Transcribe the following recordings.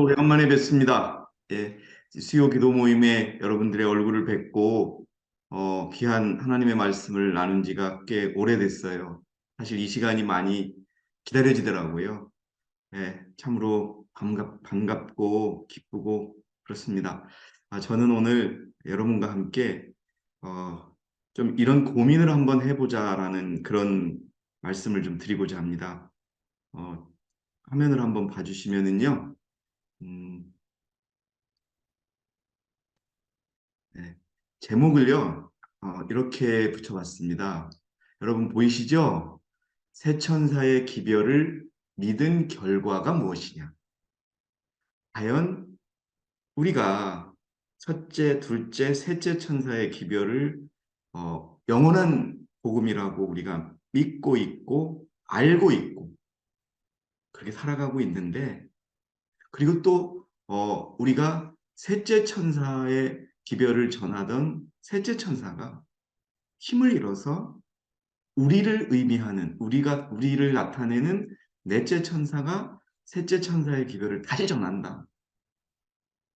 오래간만에 뵙습니다. 예, 수요 기도 모임에 여러분들의 얼굴을 뵙고 귀한 하나님의 말씀을 나눈 지가 꽤 오래됐어요. 사실 이 시간이 많이 기다려지더라고요. 예, 참으로 반갑고 기쁘고 그렇습니다. 저는 오늘 여러분과 함께 어, 좀 이런 고민을 한번 해보자라는 그런 말씀을 좀 드리고자 합니다. 어, 화면을 한번 봐주시면은요. 음, 네. 제목을요, 이렇게 붙여봤습니다. 여러분 보이시죠? 새 천사의 기별을 믿은 결과가 무엇이냐? 과연 우리가 첫째, 둘째, 셋째 천사의 기별을 영원한 복음이라고 우리가 믿고 있고 알고 있고 그렇게 살아가고 있는데, 그리고 또 우리가 셋째 천사의 기별을 전하던 셋째 천사가 힘을 잃어서 우리를 의미하는 우리를 나타내는 넷째 천사가 셋째 천사의 기별을 다시 전한다.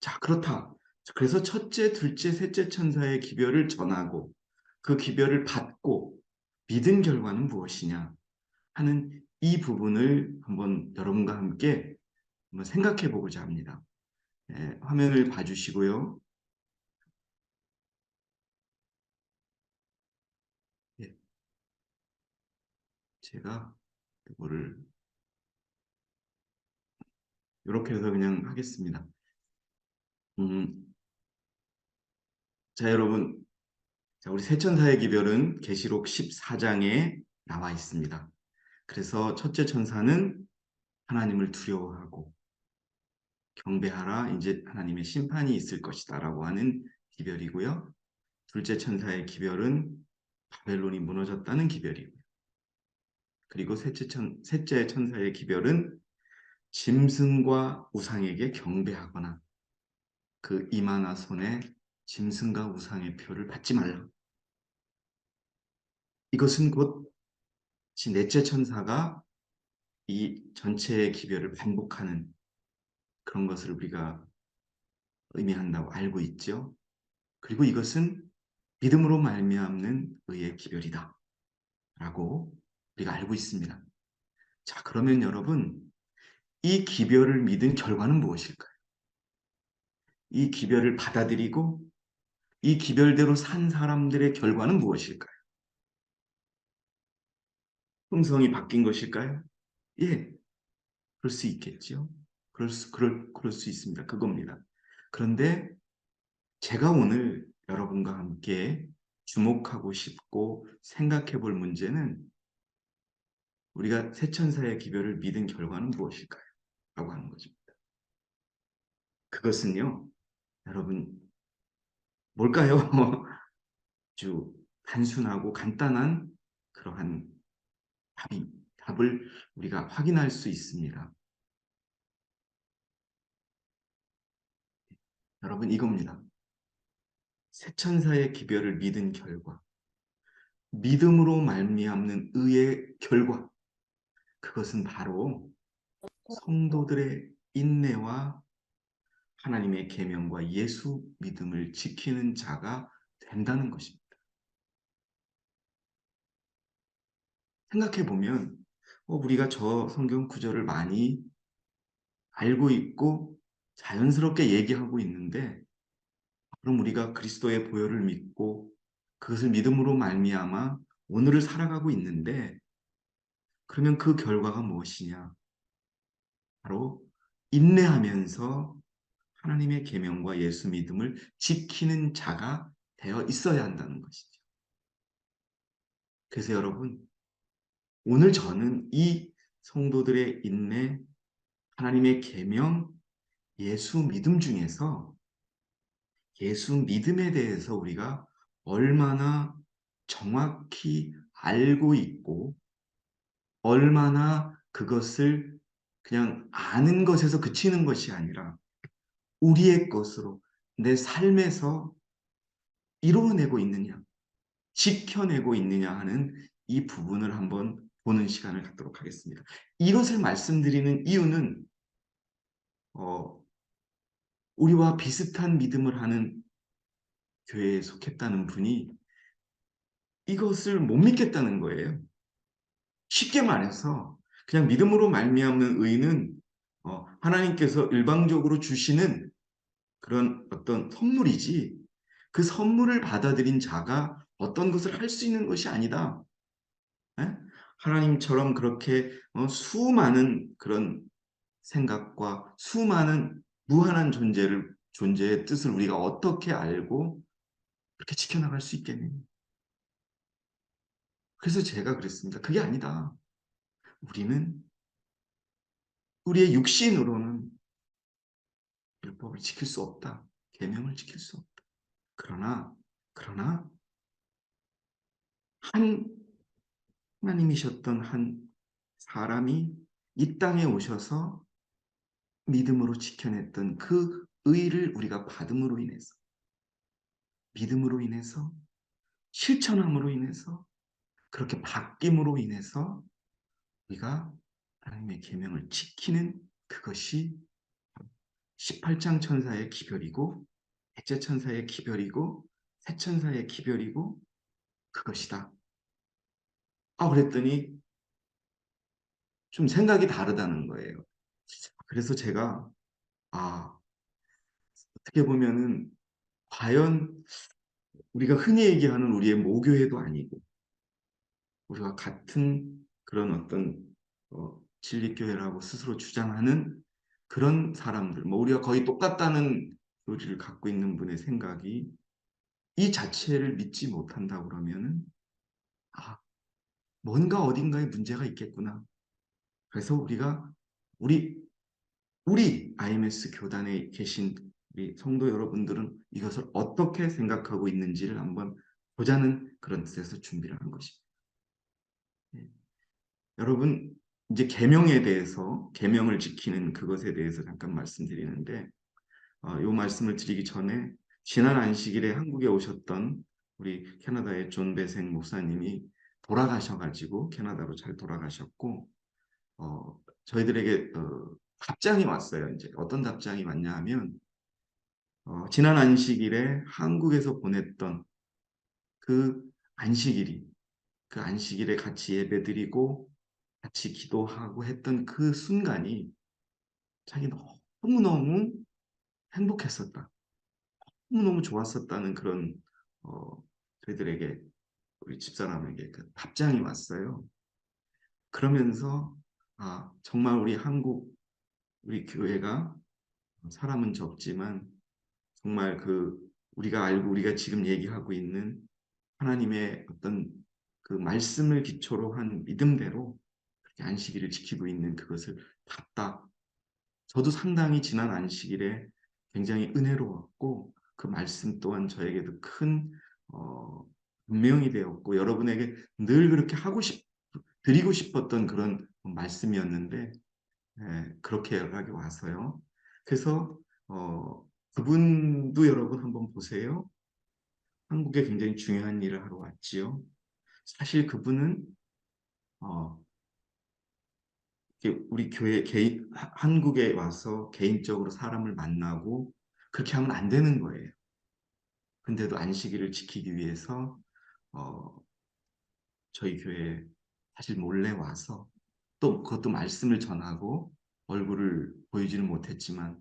자, 그렇다. 그래서 첫째, 둘째, 셋째 천사의 기별을 전하고 그 기별을 받고 믿은 결과는 무엇이냐 하는 이 부분을 한번 여러분과 함께 한번 생각해 보고자 합니다. 화면을 봐주시고요. 예, 제가 이거를 이렇게 해서 그냥 하겠습니다. 음, 자, 여러분, 자, 우리 세천사의 기별은 계시록 14장에 나와 있습니다. 그래서 첫째 천사는 하나님을 두려워하고 경배하라, 이제 하나님의 심판이 있을 것이다 라고 하는 기별이고요. 둘째 천사의 기별은 바벨론이 무너졌다는 기별이고요. 그리고 셋째 천사의 기별은 짐승과 우상에게 경배하거나 그 이마나 손에 짐승과 우상의 표를 받지 말라. 이것은 곧 넷째 천사가 이 전체의 기별을 반복하는 그런 것을 우리가 의미한다고 알고 있죠. 그리고 이것은 믿음으로 말미암는 의의 기별이다 라고 우리가 알고 있습니다. 자, 그러면 여러분, 이 기별을 믿은 결과는 무엇일까요? 이 기별을 받아들이고 이 기별대로 산 사람들의 결과는 무엇일까요? 품성이 바뀐 것일까요? 예, 그럴 수 있겠죠. 그럴 수 있습니다. 그겁니다. 그런데 제가 오늘 여러분과 함께 주목하고 싶고 생각해 볼 문제는 우리가 새천사의 기별을 믿은 결과는 무엇일까요? 라고 하는 것입니다. 그것은요, 여러분, 뭘까요? 아주 단순하고 간단한 그러한 답을 우리가 확인할 수 있습니다. 여러분, 이겁니다. 새천사의 기별을 믿은 결과, 믿음으로 말미암는 의의 결과, 그것은 바로 성도들의 인내와 하나님의 계명과 예수 믿음을 지키는 자가 된다는 것입니다. 생각해 보면 우리가 저 성경 구절을 많이 알고 있고 자연스럽게 얘기하고 있는데, 그럼 우리가 그리스도의 보혈을 믿고 그것을 믿음으로 말미암아 오늘을 살아가고 있는데, 그러면 그 결과가 무엇이냐? 바로 인내하면서 하나님의 계명과 예수 믿음을 지키는 자가 되어 있어야 한다는 것이죠. 그래서 여러분, 오늘 저는 이 성도들의 인내, 하나님의 계명, 예수 믿음 중에서 예수 믿음에 대해서 우리가 얼마나 정확히 알고 있고 얼마나 그것을 그냥 아는 것에서 그치는 것이 아니라 우리의 것으로 내 삶에서 이루어내고 있느냐, 지켜내고 있느냐 하는 이 부분을 한번 보는 시간을 갖도록 하겠습니다. 이것을 말씀드리는 이유는 우리와 비슷한 믿음을 하는 교회에 속했다는 분이 이것을 못 믿겠다는 거예요. 쉽게 말해서 그냥 믿음으로 말미암는 의는 하나님께서 일방적으로 주시는 그런 어떤 선물이지, 그 선물을 받아들인 자가 어떤 것을 할 수 있는 것이 아니다. 에? 하나님처럼 그렇게 수많은 그런 생각과 수많은 무한한 존재의 뜻을 우리가 어떻게 알고 그렇게 지켜나갈 수 있겠느냐. 그래서 제가 그랬습니다. 그게 아니다. 우리는 우리의 육신으로는 율법을 지킬 수 없다. 계명을 지킬 수 없다. 그러나 한 하나님이셨던 한 사람이 이 땅에 오셔서 믿음으로 지켜냈던 그 의를 우리가 받음으로 인해서, 믿음으로 인해서, 실천함으로 인해서, 그렇게 바뀜으로 인해서 우리가 하나님의 계명을 지키는, 그것이 18장 천사의 기별이고 백제 천사의 기별이고 새 천사의 기별이고 그것이다. 그랬더니 좀 생각이 다르다는 거예요. 그래서 제가 어떻게 보면은 과연 우리가 흔히 얘기하는 우리의 모교회도 아니고 우리가 같은 그런 어떤 진리교회라고 스스로 주장하는 그런 사람들, 뭐 우리가 거의 똑같다는 교리를 갖고 있는 분의 생각이 이 자체를 믿지 못한다 그러면은 아, 뭔가 어딘가에 문제가 있겠구나. 그래서 우리 우리 IMS 교단에 계신 우리 성도 여러분들은 이것을 어떻게 생각하고 있는지를 한번 보자는 그런 뜻에서 준비를 한 것입니다. 예. 여러분, 이제 계명에 대해서, 계명을 지키는 그것에 대해서 잠깐 말씀드리는데, 이 말씀을 드리기 전에 지난 안식일에 한국에 오셨던 우리 캐나다의 존 배생 목사님이 돌아가셔가지고 캐나다로 잘 돌아가셨고, 저희들에게 답장이 왔어요. 이제 어떤 답장이 왔냐 하면 지난 안식일에 한국에서 보냈던 그 안식일이 그 안식일에 같이 예배드리고 같이 기도하고 했던 그 순간이 자기 너무너무 행복했었다. 너무너무 좋았었다는 그런 어, 저희들에게 우리 집사람에게 그 답장이 왔어요. 그러면서 정말 우리 한국 우리 교회가 사람은 적지만 정말 우리가 알고 우리가 지금 얘기하고 있는 하나님의 어떤 그 말씀을 기초로 한 믿음대로 그렇게 안식일을 지키고 있는 그것을 봤다. 저도 상당히 지난 안식일에 굉장히 은혜로웠고 그 말씀 또한 저에게도 큰 분명이 되었고 여러분에게 늘 그렇게 드리고 싶었던 그런 말씀이었는데 그렇게 연락이 와서요. 그래서 그분도 여러분 한번 보세요. 한국에 굉장히 중요한 일을 하러 왔지요. 사실 그분은 어, 우리 한국에 와서 개인적으로 사람을 만나고 그렇게 하면 안 되는 거예요. 근데도 안식일을 지키기 위해서 어, 저희 교회에 사실 몰래 와서 또 그것도 말씀을 전하고 얼굴을 보이지는 못했지만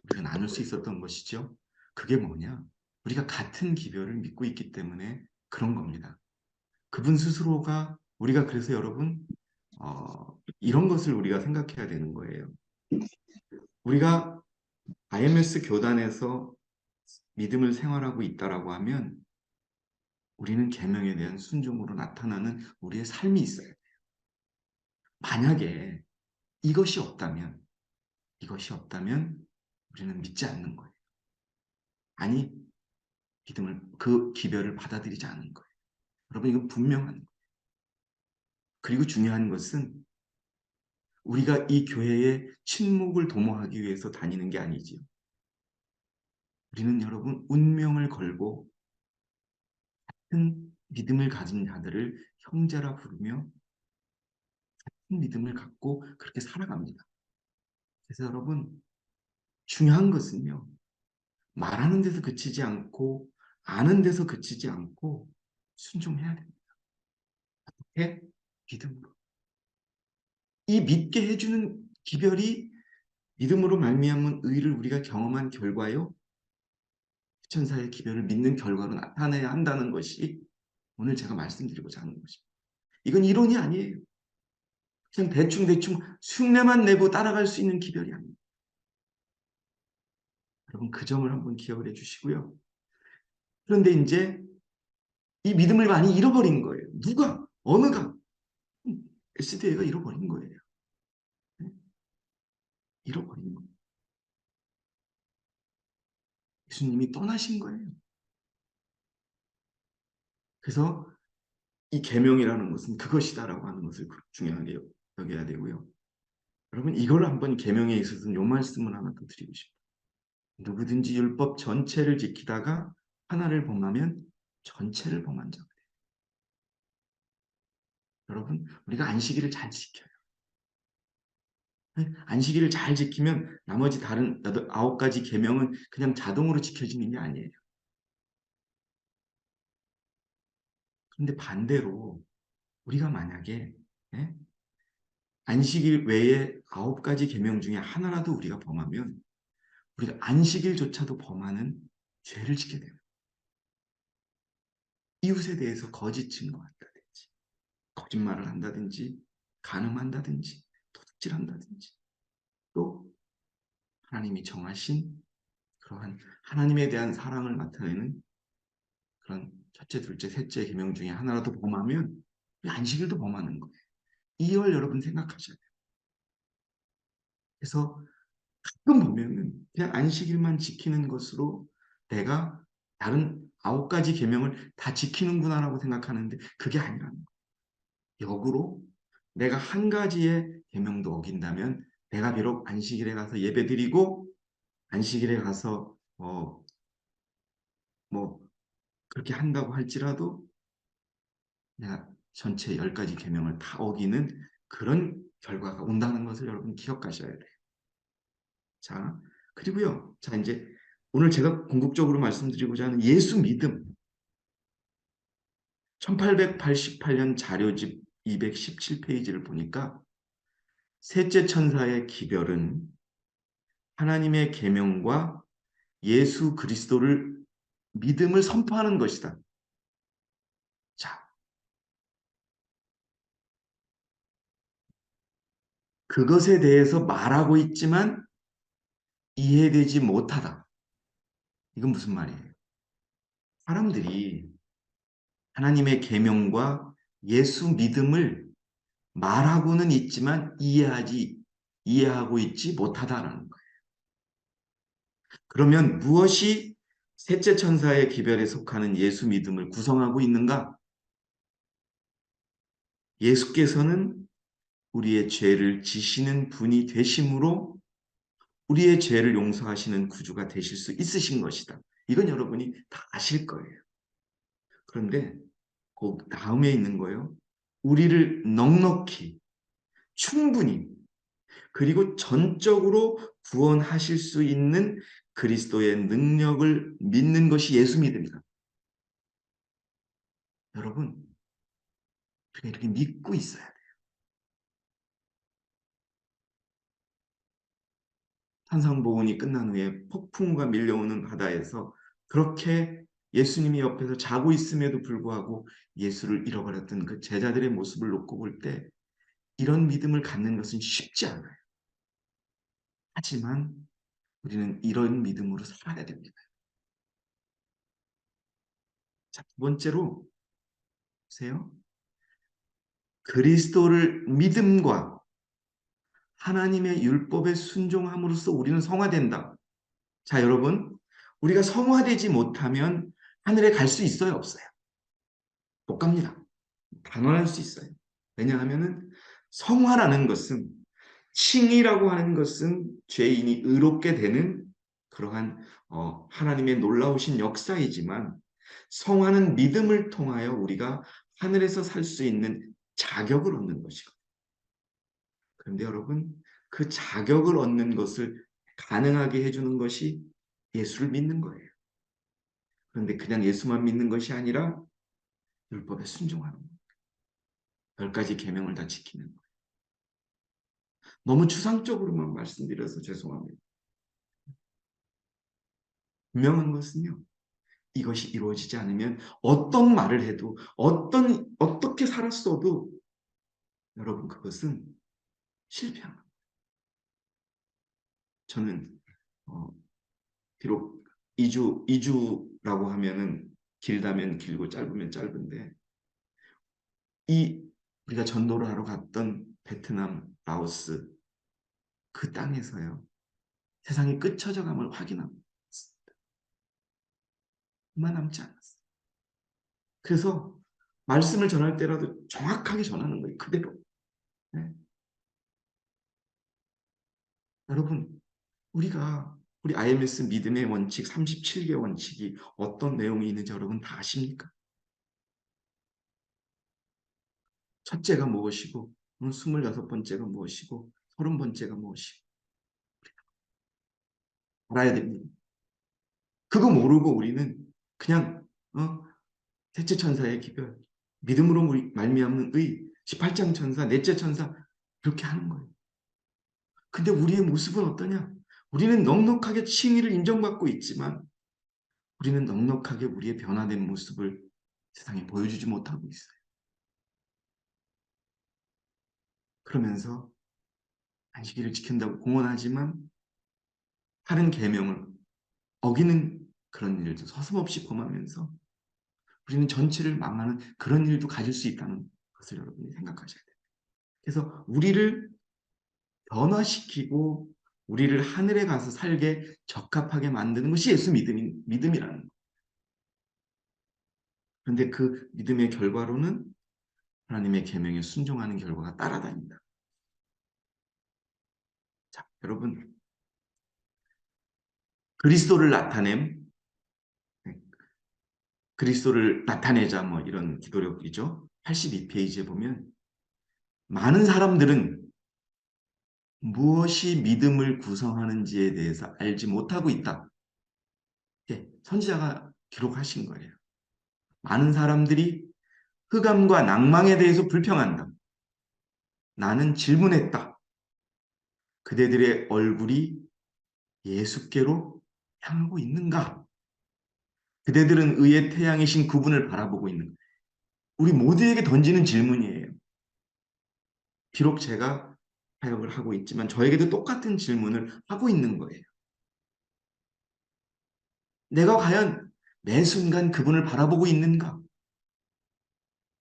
우리가 나눌 수 있었던 것이죠. 그게 뭐냐? 우리가 같은 기별을 믿고 있기 때문에 그런 겁니다. 그분 스스로가 우리가 그래서 여러분 이런 것을 우리가 생각해야 되는 거예요. 우리가 IMS 교단에서 믿음을 생활하고 있다라고 하면 우리는 계명에 대한 순종으로 나타나는 우리의 삶이 있어요. 만약에 이것이 없다면 우리는 믿지 않는 거예요. 아니, 그 기별을 받아들이지 않는 거예요. 여러분, 이건 분명한 거예요. 그리고 중요한 것은 우리가 이 교회의 친목을 도모하기 위해서 다니는 게 아니지요. 우리는 여러분 운명을 걸고 같은 믿음을 가진 자들을 형제라 부르며 같은 믿음을 갖고 그렇게 살아갑니다. 그래서 여러분 중요한 것은요. 말하는 데서 그치지 않고 아는 데서 그치지 않고 순종해야 됩니다. 어떻게? 믿음으로. 이 믿게 해주는 기별이 믿음으로 말미암은 의를 우리가 경험한 결과요. 천사의 기별을 믿는 결과로 나타내야 한다는 것이 오늘 제가 말씀드리고자 하는 것입니다. 이건 이론이 아니에요. 그냥 대충 흉내만 내고 따라갈 수 있는 기별이 아닙니다. 여러분 그 점을 한번 기억을 해주시고요. 그런데 이제 이 믿음을 많이 잃어버린 거예요. 누가? 어느가? SDA가 잃어버린 거예요. 잃어버린 거예요. 예수님이 떠나신 거예요. 그래서 이 계명이라는 것은 그것이다라고 하는 것을 중요하게 여겨야 되고요. 여러분 이걸 한번 계명에 있어서는 요 말씀을 하나 더 드리고 싶어요. 누구든지 율법 전체를 지키다가 하나를 범하면 전체를 범한 자. 여러분 우리가 안식일을 잘 지켜요. 안식일을 잘 지키면 나머지 다른 9가지 계명은 그냥 자동으로 지켜지는 게 아니에요. 그런데 반대로 우리가 만약에 예? 안식일 외에 9가지 계명 중에 하나라도 우리가 범하면 우리가 안식일조차도 범하는 죄를 짓게 됩니다. 이웃에 대해서 거짓 증거한다든지 거짓말을 한다든지 간음한다든지 도둑질한다든지 또 하나님이 정하신 그러한 하나님에 대한 사랑을 나타내는 그런 첫째, 둘째, 셋째 계명 중에 하나라도 범하면 안식일도 범하는 거예요. 이걸 여러분 생각하셔야 돼요. 그래서 가끔 보면은 그냥 안식일만 지키는 것으로 내가 다른 9가지 계명을 다 지키는구나라고 생각하는데 그게 아니라는 거예요. 역으로 내가 한 가지의 계명도 어긴다면 내가 비록 안식일에 가서 예배드리고 안식일에 가서 뭐 그렇게 한다고 할지라도 내가 전체 10가지 계명을 다 어기는 그런 결과가 온다는 것을 여러분 기억하셔야 돼요. 자, 그리고요. 자, 이제 오늘 제가 궁극적으로 말씀드리고자 하는 예수 믿음. 1888년 자료집 217페이지를 보니까 셋째 천사의 기별은 하나님의 계명과 예수 그리스도를 믿음을 선포하는 것이다. 자, 그것에 대해서 말하고 있지만 이해되지 못하다. 이건 무슨 말이에요? 사람들이 하나님의 계명과 예수 믿음을 말하고는 있지만 이해하고 있지 못하다라는 거예요. 그러면 무엇이 셋째 천사의 기별에 속하는 예수 믿음을 구성하고 있는가? 예수께서는 우리의 죄를 지시는 분이 되심으로 우리의 죄를 용서하시는 구주가 되실 수 있으신 것이다. 이건 여러분이 다 아실 거예요. 그런데 그 다음에 있는 거예요. 우리를 넉넉히 충분히 그리고 전적으로 구원하실 수 있는 그리스도의 능력을 믿는 것이 예수 믿음이다. 여러분, 우리가 이렇게 믿고 있어야 돼요. 산상보훈이 끝난 후에 폭풍과 밀려오는 바다에서 그렇게 예수님이 옆에서 자고 있음에도 불구하고 예수를 잃어버렸던 그 제자들의 모습을 놓고 볼 때 이런 믿음을 갖는 것은 쉽지 않아요. 하지만 우리는 이런 믿음으로 살아야 됩니다. 자, 두 번째로 보세요. 그리스도를 믿음과 하나님의 율법에 순종함으로써 우리는 성화된다. 자, 여러분, 우리가 성화되지 못하면 하늘에 갈 수 있어요, 없어요? 못 갑니다. 단언할 수 있어요. 왜냐하면 성화라는 것은 칭의라고 하는 것은 죄인이 의롭게 되는 그러한 하나님의 놀라우신 역사이지만 성화는 믿음을 통하여 우리가 하늘에서 살 수 있는 자격을 얻는 것이거든요. 그런데 여러분 그 자격을 얻는 것을 가능하게 해주는 것이 예수를 믿는 거예요. 그런데 그냥 예수만 믿는 것이 아니라 율법에 순종하는 거예요. 10가지 계명을 다 지키는 거예요. 너무 추상적으로만 말씀드려서 죄송합니다. 분명한 것은요. 이것이 이루어지지 않으면 어떤 말을 해도 어떻게 살았어도 여러분 그것은 실패한 거예요. 저는 어, 비록 이주라고 하면은 길다면 길고 짧으면 짧은데 이 우리가 전도를 하러 갔던 베트남, 라오스 그 땅에서요. 세상이 끝쳐져 감을 확인합니다. 얼마 남지 않았어요. 그래서 말씀을 전할 때라도 정확하게 전하는 거예요. 그대로. 네. 여러분 우리 IMS 믿음의 원칙 37개 원칙이 어떤 내용이 있는지 여러분 다 아십니까? 첫째가 무엇이고 26번째가 무엇이고 30번째가 무엇이고 알아야 됩니다. 그거 모르고 우리는 그냥 셋째 천사의 기별, 믿음으로 말미암는 의, 18장 천사, 넷째 천사 그렇게 하는 거예요. 근데 우리의 모습은 어떠냐? 우리는 넉넉하게 칭의를 인정받고 있지만 우리는 넉넉하게 우리의 변화된 모습을 세상에 보여주지 못하고 있어요. 그러면서 안식일을 지킨다고 공언하지만 다른 계명을 어기는 그런 일도 서슴없이 범하면서 우리는 전체를 망하는 그런 일도 가질 수 있다는 것을 여러분이 생각하셔야 돼요. 그래서 우리를 변화시키고 우리를 하늘에 가서 살게 적합하게 만드는 것이 예수 믿음이라는 거예요. 그런데 그 믿음의 결과로는 하나님의 계명에 순종하는 결과가 따라다닌다. 자, 여러분 그리스도를 나타냄, 그리스도를 나타내자 뭐 이런 기도력이죠. 82페이지에 보면 많은 사람들은 무엇이 믿음을 구성하는지에 대해서 알지 못하고 있다. 예, 선지자가 기록하신 거예요. 많은 사람들이 흑암과 낭망에 대해서 불평한다. 나는 질문했다. 그대들의 얼굴이 예수께로 향하고 있는가? 그대들은 의의 태양이신 그분을 바라보고 있는가? 우리 모두에게 던지는 질문이에요. 비록 제가 사역을 하고 있지만 저에게도 똑같은 질문을 하고 있는 거예요. 내가 과연 매 순간 그분을 바라보고 있는가?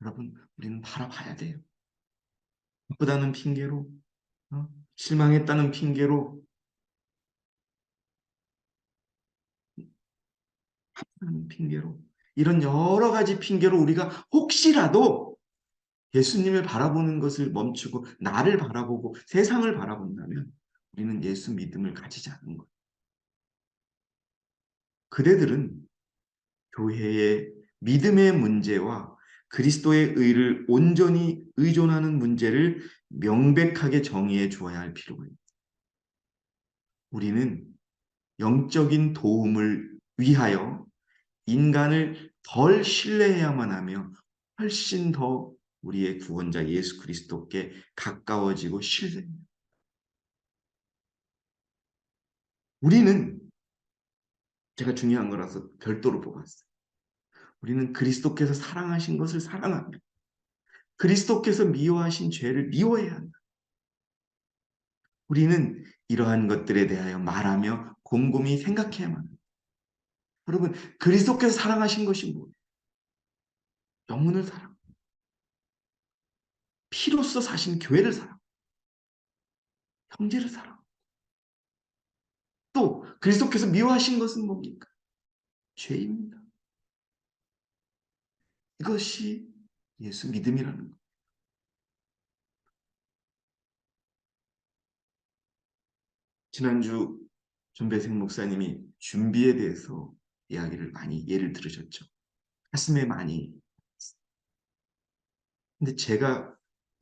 여러분, 우리는 바라봐야 돼요. 바쁘다는 핑계로, 실망했다는 핑계로, 바쁘다는 핑계로, 이런 여러 가지 핑계로 우리가 혹시라도 예수님을 바라보는 것을 멈추고 나를 바라보고 세상을 바라본다면 우리는 예수 믿음을 가지지 않는 거예요. 그대들은 교회의 믿음의 문제와 그리스도의 의를 온전히 의존하는 문제를 명백하게 정의해 주어야 할 필요가 있습니다. 우리는 영적인 도움을 위하여 인간을 덜 신뢰해야만 하며 훨씬 더 우리의 구원자 예수 그리스도께 가까워지고 신뢰합니다. 우리는 제가 중요한 거라서 별도로 뽑았어요. 우리는 그리스도께서 사랑하신 것을 사랑하며 그리스도께서 미워하신 죄를 미워해야 한다. 우리는 이러한 것들에 대하여 말하며 곰곰이 생각해야만 합니다. 여러분, 그리스도께서 사랑하신 것이 뭐예요? 영혼을 사랑, 피로써 사신 교회를 사랑, 형제를 사랑. 또 그리스도께서 미워하신 것은 뭡니까? 죄입니다. 이것이 예수 믿음이라는 것. 지난주 존배생 목사님이 준비에 대해서 이야기를 많이 예를 들으셨죠. 가슴에 많이. 근데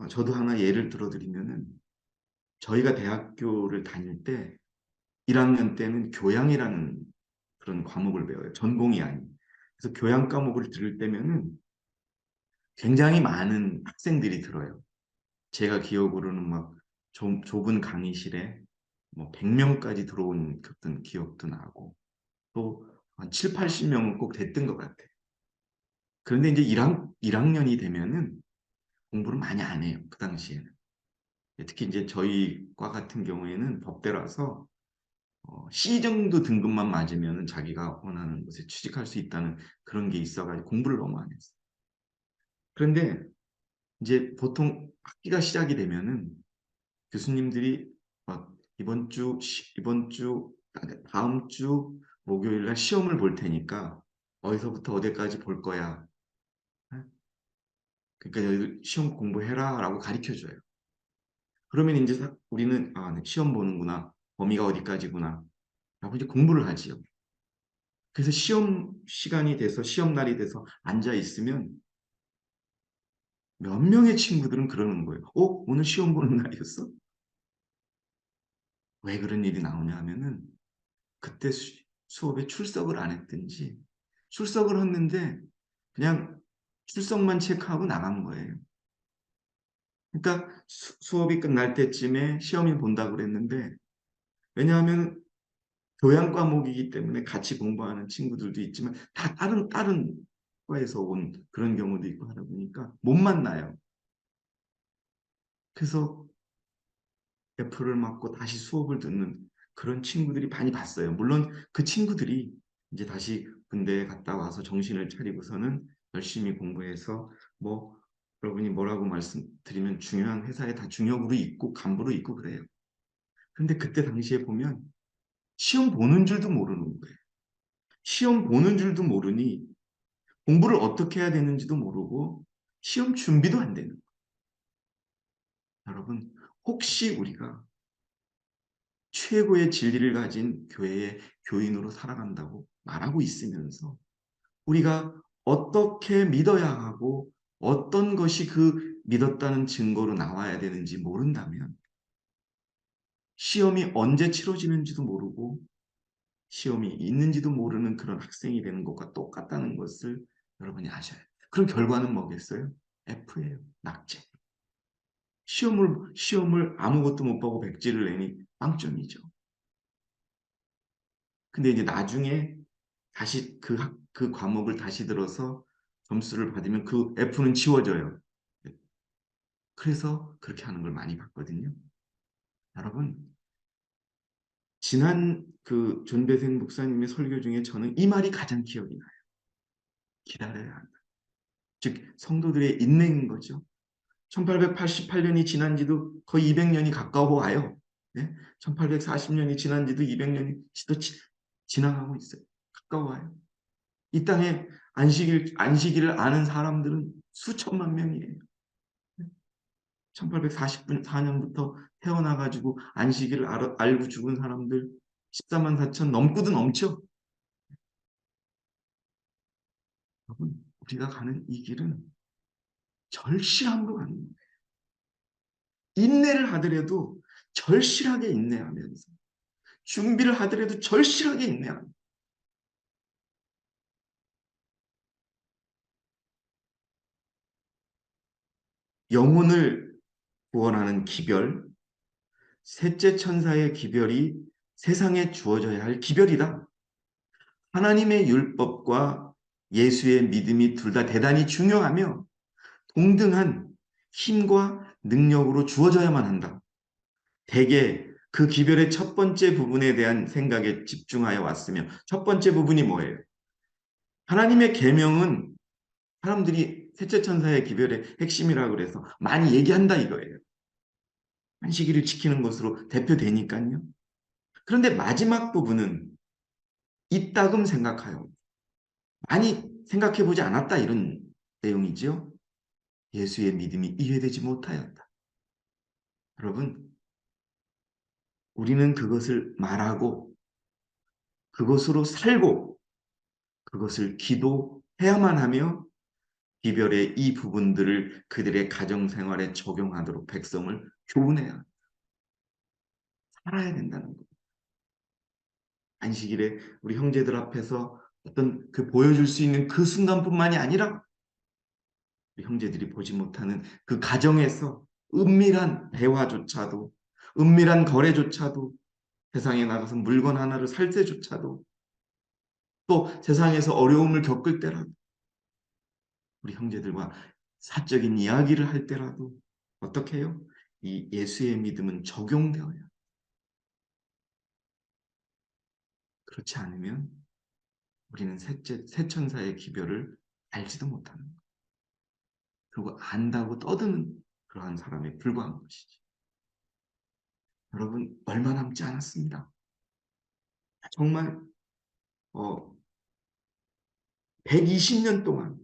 저도 하나 예를 들어드리면은 저희가 대학교를 다닐 때 1학년 때는 교양이라는 그런 과목을 배워요. 전공이 아닌. 그래서 교양 과목을 들을 때면은 굉장히 많은 학생들이 들어요. 제가 기억으로는 막 좁은 강의실에 뭐 100명까지 들어온 어떤 기억도 나고 또 한 7, 80명은 꼭 됐던 것 같아요. 그런데 이제 1학년이 되면은 공부를 많이 안 해요. 그 당시에는. 특히 이제 저희 과 같은 경우에는 법대라서 C 정도 등급만 맞으면 자기가 원하는 곳에 취직할 수 있다는 그런 게 있어가지고 공부를 너무 안 했어요. 그런데 이제 보통 학기가 시작이 되면은 교수님들이 막 이번 주, 다음 주 목요일 날 시험을 볼 테니까 어디서부터 어디까지 볼 거야. 그러니까 너희들 시험 공부해라라고 가르쳐 줘요. 그러면 이제 우리는 네, 시험 보는구나. 범위가 어디까지구나. 라고 이제 공부를 하지요. 그래서 시험 시간이 돼서 시험 날이 돼서 앉아 있으면 몇 명의 친구들은 그러는 거예요. 오늘 시험 보는 날이었어? 왜 그런 일이 나오냐 하면은 그때 수업에 출석을 안 했든지 출석을 했는데 그냥 출석만 체크하고 나간 거예요. 그러니까 수업이 끝날 때쯤에 시험이 본다고 그랬는데 왜냐하면 교양 과목이기 때문에 같이 공부하는 친구들도 있지만 다 다른 과에서 온 그런 경우도 있고 하다 보니까 못 만나요. 그래서 F를 맞고 다시 수업을 듣는 그런 친구들이 많이 봤어요. 물론 그 친구들이 이제 다시 군대에 갔다 와서 정신을 차리고서는 열심히 공부해서 뭐 여러분이 뭐라고 말씀드리면 중요한 회사에 다 중역으로 있고 간부로 있고 그래요. 근데 그때 당시에 보면 시험 보는 줄도 모르는 거예요. 시험 보는 줄도 모르니 공부를 어떻게 해야 되는지도 모르고 시험 준비도 안 되는 거예요. 여러분, 혹시 우리가 최고의 진리를 가진 교회의 교인으로 살아간다고 말하고 있으면서 우리가 어떻게 믿어야 하고 어떤 것이 그 믿었다는 증거로 나와야 되는지 모른다면 시험이 언제 치러지는지도 모르고 시험이 있는지도 모르는 그런 학생이 되는 것과 똑같다는 것을 여러분이 아셔야 돼요. 그럼 결과는 뭐겠어요? F예요. 낙제. 시험을 아무것도 못 보고 백지를 내니 빵점이죠. 근데 이제 나중에 다시 그 과목을 다시 들어서 점수를 받으면 그 F는 지워져요. 그래서 그렇게 하는 걸 많이 봤거든요. 여러분, 지난 그 존배생 목사님의 설교 중에 저는 이 말이 가장 기억이 나요. 기다려야 한다. 즉, 성도들의 인내인 거죠. 1888년이 지난 지도 거의 200년이 가까워 와요. 네? 1840년이 지난 지도 200년이 지나가고 있어요. 가까워요. 이 땅에 안식일을 아는 사람들은 수천만 명이에요. 1844년부터 태어나가지고 안식일을 알고 죽은 사람들 14만 4천 넘고도 넘죠. 여러분, 우리가 가는 이 길은 절실함으로 가는 거예요. 인내를 하더라도 절실하게 인내하면서 준비를 하더라도 절실하게 인내하면서 영혼을 구원하는 기별, 셋째 천사의 기별이 세상에 주어져야 할 기별이다. 하나님의 율법과 예수의 믿음이 둘 다 대단히 중요하며 동등한 힘과 능력으로 주어져야만 한다. 대개 그 기별의 첫 번째 부분에 대한 생각에 집중하여 왔으며 첫 번째 부분이 뭐예요? 하나님의 계명은 사람들이 셋째 천사의 기별의 핵심이라고 그래서 많이 얘기한다 이거예요. 안식일을 지키는 것으로 대표되니까요. 그런데 마지막 부분은 이따금 생각하여 많이 생각해 보지 않았다 이런 내용이지요. 예수의 믿음이 이해되지 못하였다. 여러분, 우리는 그것을 말하고 그것으로 살고 그것을 기도해야만 하며 기별의 이 부분들을 그들의 가정생활에 적용하도록 백성을 교훈해야 살아야 된다는 것. 안식일에 우리 형제들 앞에서 어떤 그 보여줄 수 있는 그 순간뿐만이 아니라 우리 형제들이 보지 못하는 그 가정에서 은밀한 대화조차도, 은밀한 거래조차도, 세상에 나가서 물건 하나를 살 때조차도, 또 세상에서 어려움을 겪을 때라도, 우리 형제들과 사적인 이야기를 할 때라도 어떻게 해요? 이 예수의 믿음은 적용되어야. 그렇지 않으면 우리는 새천사의 기별을 알지도 못하는 거예요. 그리고 안다고 떠드는 그러한 사람에 불과한 것이지. 여러분, 얼마 남지 않았습니다. 정말 120년 동안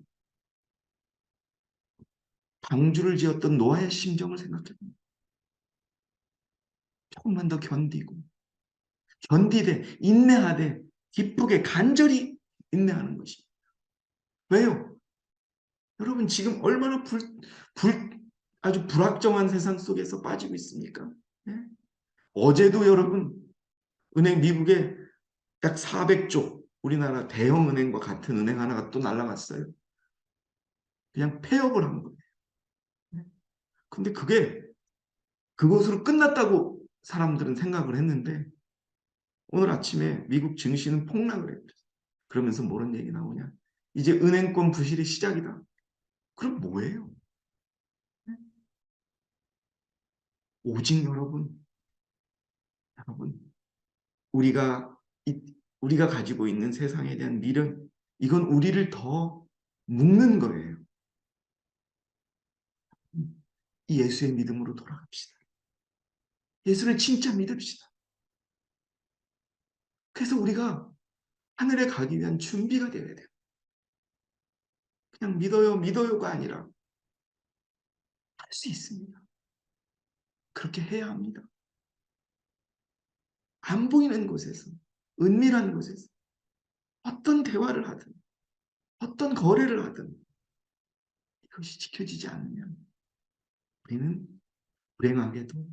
방주를 지었던 노아의 심정을 생각해봅니다. 조금만 더 견디되 인내하되 기쁘게 간절히 인내하는 것입니다. 왜요? 여러분 지금 얼마나 아주 불확정한 세상 속에서 빠지고 있습니까? 네? 어제도 여러분 미국에 약 400조 우리나라 대형 은행과 같은 은행 하나가 또 날라갔어요. 그냥 폐업을 한 거예요. 네? 근데 그게 그것으로 끝났다고 사람들은 생각을 했는데 오늘 아침에 미국 증시는 폭락을 했죠. 그러면서 뭐런 얘기 나오냐? 이제 은행권 부실이 시작이다. 그럼 뭐예요? 오직 여러분, 우리가 우리가 가지고 있는 세상에 대한 미련, 이건 우리를 더 묶는 거예요. 이 예수의 믿음으로 돌아갑시다. 예수를 진짜 믿읍시다. 그래서 우리가 하늘에 가기 위한 준비가 되어야 돼요. 그냥 믿어요가 아니라 할 수 있습니다. 그렇게 해야 합니다. 안 보이는 곳에서, 은밀한 곳에서 어떤 대화를 하든, 어떤 거래를 하든 이것이 지켜지지 않으면 우리는 불행하게도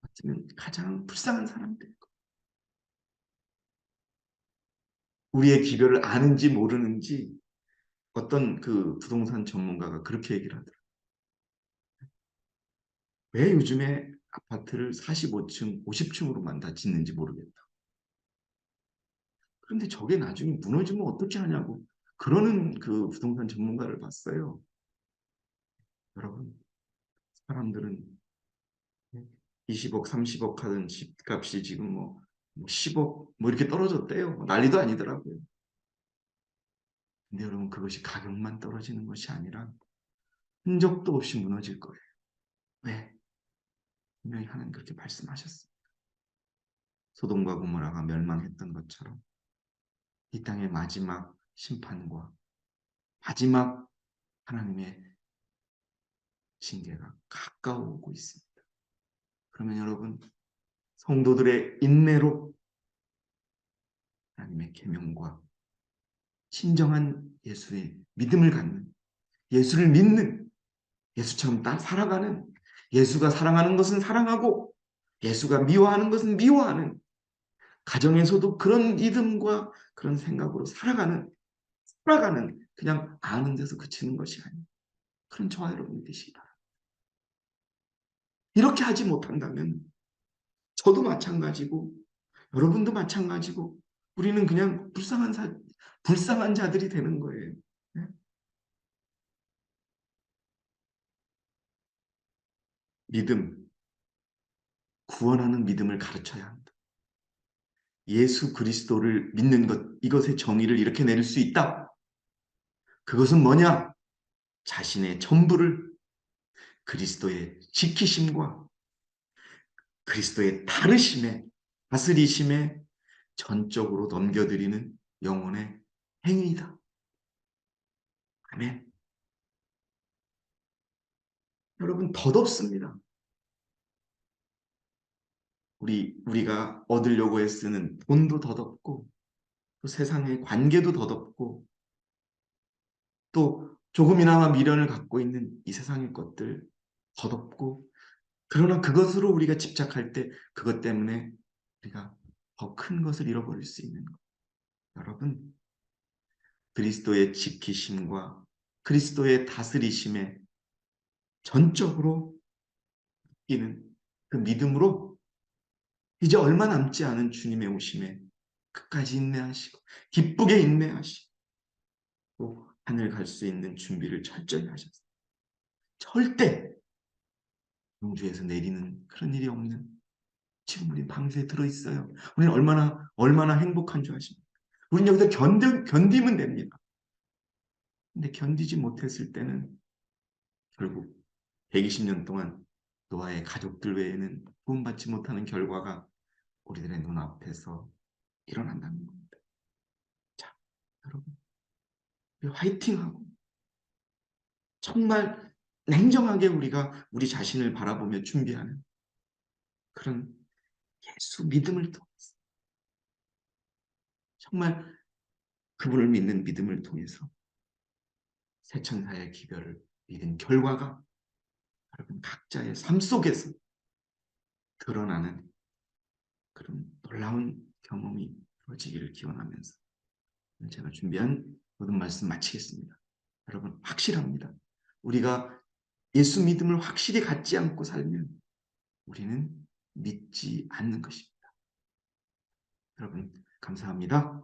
어쩌면 가장 불쌍한 사람이 될 거예요. 우리의 기별을 아는지 모르는지 어떤 그 부동산 전문가가 그렇게 얘기를 하더라고요. 왜 요즘에 아파트를 45층, 50층으로만 다 짓는지 모르겠다. 그런데 저게 나중에 무너지면 어떻게 하냐고 그러는 그 부동산 전문가를 봤어요. 여러분, 사람들은 20억, 30억 하던 집값이 지금 뭐 10억 뭐 이렇게 떨어졌대요. 난리도 아니더라고요. 근데 여러분 그것이 가격만 떨어지는 것이 아니라 흔적도 없이 무너질 거예요. 왜? 분명히 하나님 그렇게 말씀하셨어요. 소돔과 고모라가 멸망했던 것처럼 이 땅의 마지막 심판과 마지막 하나님의 징계가 가까워 오고 있습니다. 그러면 여러분 성도들의 인내로 하나님의 계명과 진정한 예수의 믿음을 갖는, 예수를 믿는, 예수처럼 살아가는, 예수가 사랑하는 것은 사랑하고 예수가 미워하는 것은 미워하는, 가정에서도 그런 믿음과 그런 생각으로 살아가는 그냥 아는 데서 그치는 것이 아니에요. 그런 저와 여러분이 되시기 바랍니다. 이렇게 하지 못한다면 저도 마찬가지고 여러분도 마찬가지고 우리는 그냥 불쌍한 자들이 되는 거예요. 네? 믿음, 구원하는 믿음을 가르쳐야 한다. 예수 그리스도를 믿는 것, 이것의 정의를 이렇게 내릴 수 있다. 그것은 뭐냐? 자신의 전부를 그리스도의 지키심과 그리스도의 다스리심에 전적으로 넘겨드리는 영혼의 행위이다. 아멘. 여러분 덧없습니다. 우리가 얻으려고 애쓰는 돈도 덧없고 또 세상의 관계도 덧없고 또 조금이나마 미련을 갖고 있는 이 세상의 것들 덧없고 그러나 그것으로 우리가 집착할 때 그것 때문에 우리가 더 큰 것을 잃어버릴 수 있는 것. 여러분, 그리스도의 지키심과 그리스도의 다스리심에 전적으로 이는 그 믿음으로 이제 얼마 남지 않은 주님의 오심에 끝까지 인내하시고 기쁘게 인내하시고 하늘 갈 수 있는 준비를 철저히 하셨어요. 절대 공주에서 내리는 그런 일이 없는, 지금 우리 방주에 들어있어요. 우리는 얼마나 행복한 줄 아십니까? 우리는 여기서 견디면 됩니다. 근데 견디지 못했을 때는 결국 120년 동안 노아의 가족들 외에는 구원받지 못하는 결과가 우리들의 눈앞에서 일어난다는 겁니다. 자, 여러분, 우리 화이팅하고 정말 냉정하게 우리가 우리 자신을 바라보며 준비하는 그런 예수 믿음을 통해서, 정말 그분을 믿는 믿음을 통해서 새천사의 기별을 믿은 결과가 여러분 각자의 삶 속에서 드러나는 그런 놀라운 경험이 이루어지기를 기원하면서 제가 준비한 모든 말씀 마치겠습니다. 여러분, 확실합니다. 우리가 예수 믿음을 확실히 갖지 않고 살면 우리는 믿지 않는 것입니다. 여러분, 감사합니다.